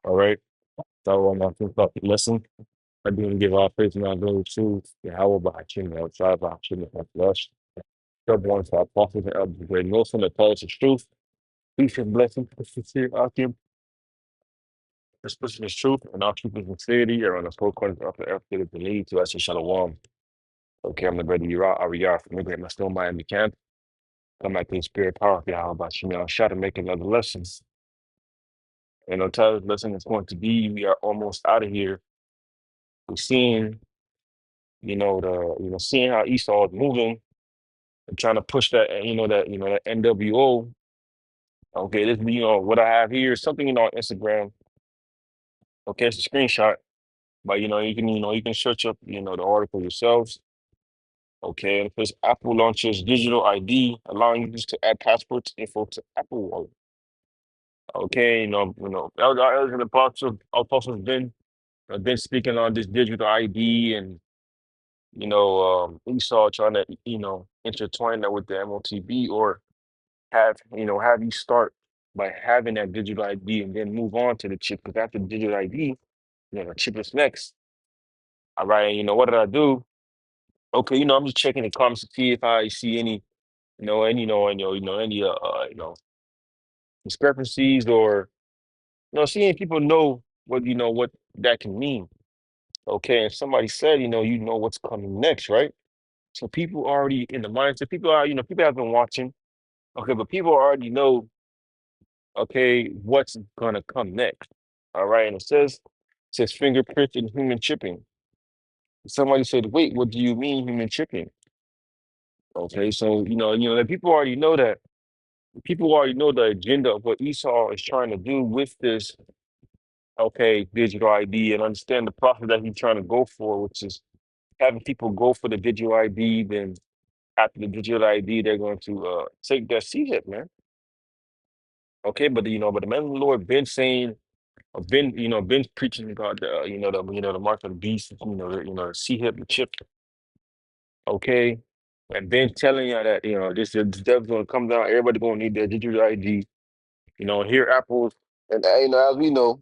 All right. So I'm not about to listen. I do give all praise and glory to Yahweh Bahashim, outside Bahashim, and flesh. Trouble one for our apostles and elders, of great Wilson, that tell us the truth. Peace and blessings, sincere Akim. This person is truth, and our truth is sincerity. Are on the four corners of the earth, that is the lead to us in Shalom. Okay, I'm the brother Yara Ariyar from the Great Moscow Miami camp. Come back to the spirit power of Yahweh Bahashim. I'll try to make another lesson. And I'll tell this lesson is going to be we are almost out of here. We're seeing, seeing how Esau is moving and trying to push that, that NWO. Okay, this, what I have here is something, on Instagram. Okay, it's a screenshot, but you can search up, the article yourselves. Okay, and it says Apple launches digital ID, allowing users to add passports info to Apple Wallet. Okay, elders and apostles been have been speaking on this digital ID and Esau trying to intertwine that with the MOTB or have you start by having that digital ID and then move on to the chip because after the digital ID, the chip is next. All right, and what did I do? Okay, I'm just checking the comments to see if I see any, any discrepancies or seeing if people know what that can mean. Okay, and somebody said, what's coming next, right? So people already in the mindset, people are, people have been watching. Okay, but people already know, okay, what's gonna come next. All right, and it says fingerprint and human chipping. Somebody said, wait, what do you mean human chipping? Okay, so the people already know that. People already know the agenda of what Esau is trying to do with this, okay, digital ID and understand the process that he's trying to go for, which is having people go for the digital ID, then after the digital ID, they're going to take their CHIP, man. Okay, but the man of the Lord been saying, been been preaching about the the mark of the beast, the CHIP, the chip, okay, and been telling you that this the devil's gonna come down, everybody gonna need their digital ID, here Apple, and as we know,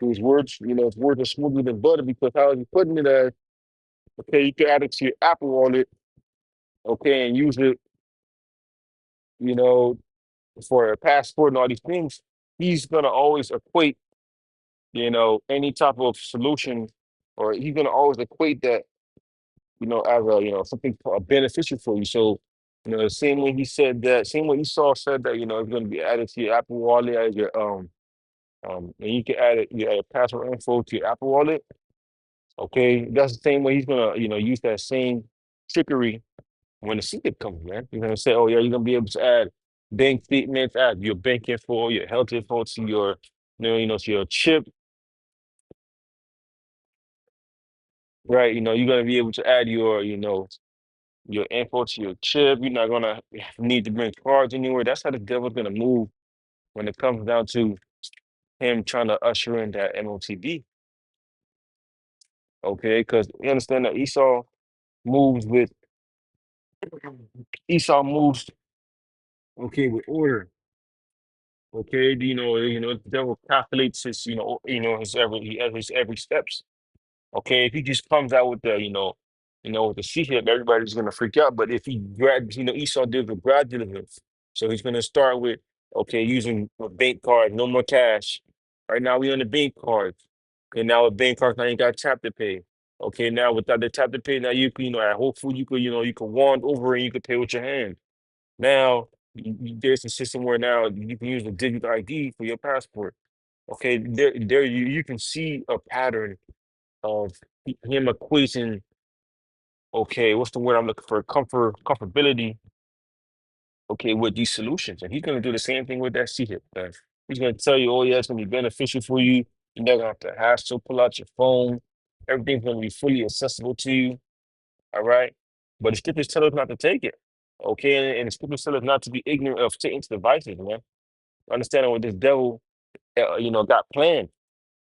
his words, his words are smoother than butter because how he's putting it as, okay, you can add it to your Apple Wallet, okay, and use it, you know, for a passport and all these things. He's gonna always equate, any type of solution, or he's gonna always equate that, as a, something beneficial for you. So, the same way he said that, same way Esau said that, it's gonna be added to your Apple Wallet as your and you can add it, your password info to your Apple Wallet. Okay, that's the same way he's gonna, use that same trickery when the secret comes, man. You're gonna say, oh yeah, you're gonna be able to add bank statements, add your bank info, your health info to your, to your chip, right? You're gonna be able to add your, your info to your chip. You're not gonna need to bring cards anywhere. That's how the devil's gonna move when it comes down to him trying to usher in that MOTB. Okay, because you understand that moves with Esau moves, okay, with order. Okay, the devil calculates his, his every steps. Okay, if he just comes out with the, with the secret, everybody's gonna freak out. But if he Esau did the gradualism, so he's gonna start with, okay, using a bank card, no more cash. Right now we on the bank card. Okay, now with bank cards, now you got tap to pay. Okay, now without the tap to pay, now you can, at Whole Foods you could, you could wand over and you could pay with your hand. Now there's a system where now you can use the digital ID for your passport. Okay, there you can see a pattern of him equating, okay, what's the word I'm looking for? Comfortability, okay, with these solutions. And he's gonna do the same thing with that CHIP. He's gonna tell you, oh yeah, it's gonna be beneficial for you. You're not gonna have to hassle, pull out your phone. Everything's gonna be fully accessible to you. All right. But the scriptures tell us not to take it. Okay, and the scriptures tell us not to be ignorant of Satan's devices, man. Understanding what this devil, got planned.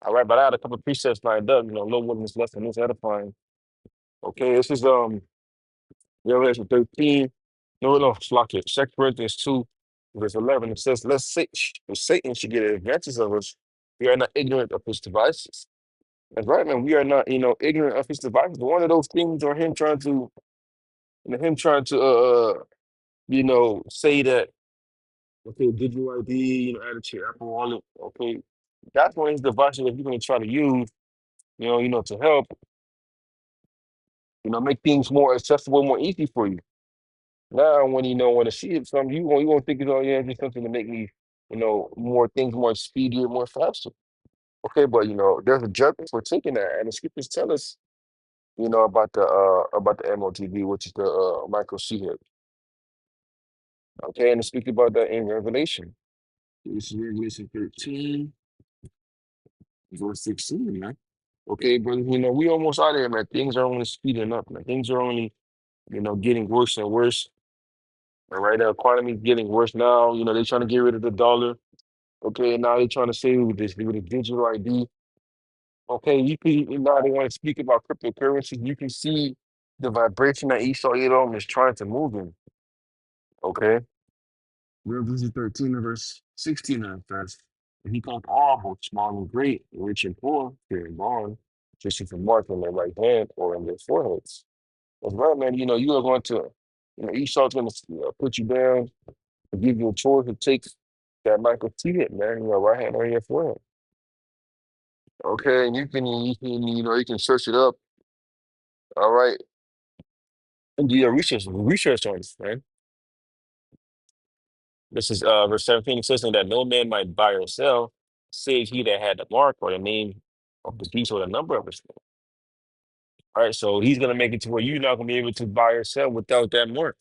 All right, but I had a couple of precepts lined up. No one is less than this edifying. Okay, this is Revelation 13. No, Slock it. 2 Corinthians 2, verse 11. It says, Satan should get advantage of us. We are not ignorant of his devices. That's right, man. We are not, ignorant of his devices. But one of those things are him trying to say that, okay, digital ID, add it to your Apple Wallet. Okay, that's one of his devices that you're going to try to use, to help, make things more accessible, more easy for you. Now, when want to see it from you, you gonna think it's, oh yeah, just something to make me, more things more speedier, more faster. Okay, but there's a judgment for taking that, and the scriptures tell us, about the MOTV, which is the micro C hip. Okay, and it speaks about that in Revelation. This is Revelation 13, verse 16, man. Okay, but we almost out there, man. Things are only speeding up, man. Things are only, getting worse and worse. All right, the economy is getting worse now. They're trying to get rid of the dollar. Okay, now they're trying to say with the digital ID. Okay, now they want to speak about cryptocurrency. You can see the vibration that Esau Edom is trying to move in. Okay. Revelation 13 and verse 16 says, and he called all, both small and great, rich and poor, here and born, fishing for mark on their right hand or on their foreheads. That's right, man. You are going to, Esau's going to put you down and give you a choice to take that Michael T hit, man, right hand on your forehead. Okay, and you can search it up. All right, and do your research on it, man. This is verse 17. It says that no man might buy or sell, save he that had the mark or the name of the beast or the number of his name. All right, so he's gonna make it to where you're not gonna be able to buy or sell without that mark.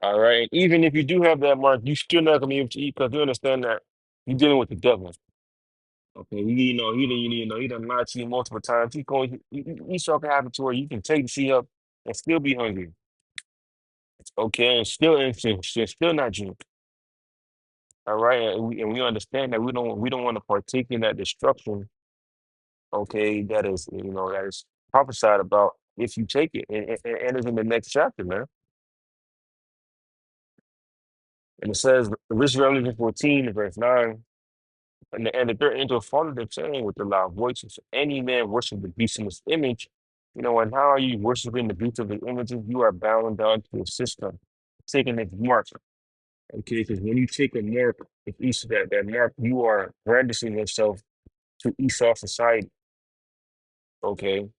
All right, even if you do have that mark, you still not gonna be able to eat because you understand that you're dealing with the devil. Okay, he done lied to you multiple times. Esau can have it to where you can take the seed up and still be hungry. Okay, and still not drink. All right, and we understand that we don't want to partake in that destruction. Okay, that is prophesied about if you take it, and it's in the next chapter, man. And it says, this Revelation 14, verse 9, and the third angel followed them, saying with a loud voice, if any man worship the beast in his image, and how are you worshiping the beast of the images? You are bound down to a system, taking its mark. Okay, because when you take a mark, if Esau that mark, you are brandishing yourself to Esau society. Okay.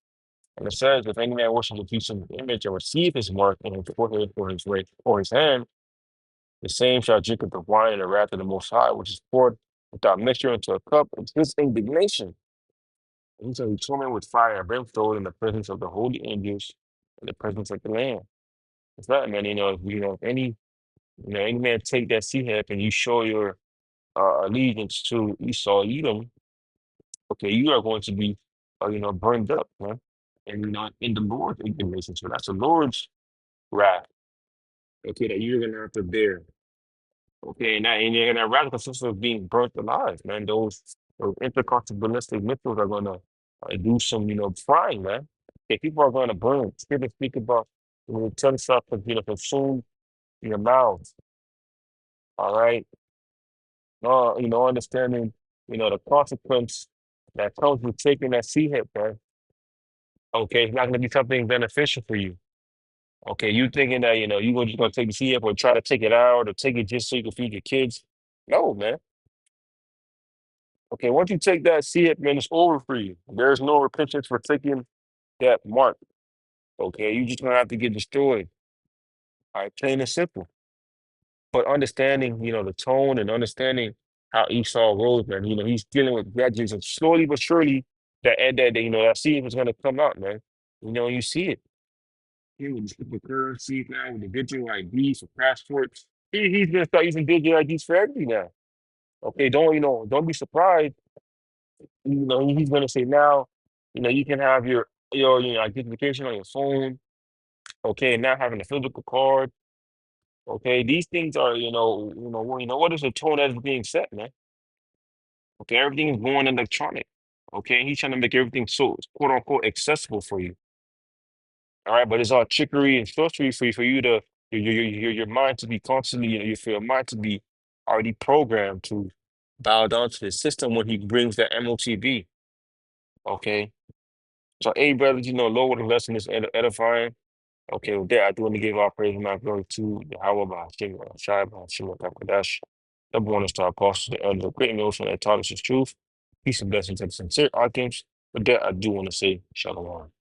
And it says, if any man worships a piece of the image and receive his mark in his forehead or his right or his hand, the same shall drink of the wine and the wrath of the Most High, which is poured without mixture into a cup of his indignation. And he shall be tormented with fire and brimstone in the presence of the holy angels and the presence of the Lamb. It's not, man. If any man take that sea hap and you show your allegiance to Esau, Edom, okay, you are going to be, burned up, man. And not in the Lord's indignation. So that's the Lord's wrath, okay, that you're gonna have to bear. Okay, and that wrath consists of being burnt alive, man. Those intercontinental ballistic missiles are gonna do some, frying, man. Okay, people are gonna burn. Scripture speak about telling stuff to consume your mouth. All right. Understanding, the consequence that comes with taking that sea hit, man. Okay, it's not gonna be something beneficial for you. Okay, you thinking that you just gonna take the CF or try to take it out or take it just so you can feed your kids? No, man. Okay, once you take that CF, man, it's over for you. There's no repentance for taking that mark. Okay, you just gonna have to get destroyed. All right, plain and simple. But understanding, the tone and understanding how Esau rose, man. He's dealing with grudges and slowly but surely that CF is gonna come out, man. You see it. Here with the cryptocurrency now, with the digital IDs for passports. He's gonna start using digital IDs for everything now. Okay, don't be surprised. He's gonna say now, you can have your identification on your phone. Okay, not having a physical card. Okay, these things are, what is the tone that is being set, man? Okay, everything is going electronic. Okay, he's trying to make everything so quote unquote accessible for you. All right, but it's all trickery and sorcery for you to your mind to be constantly, for your mind to be already programmed to. bow down to the system when he brings that MOTB. Okay. So, hey, brothers, Lord, the lesson is edifying. Okay, with that, I do want to give our praise and my glory to Yahweh, Bahashim, Shai, Bahashim, Kakadash. Number one is to our apostles, the elders, the great notion that taught us his truth. Peace and blessings to the sincere archangels. With that, I do want to say Shalom.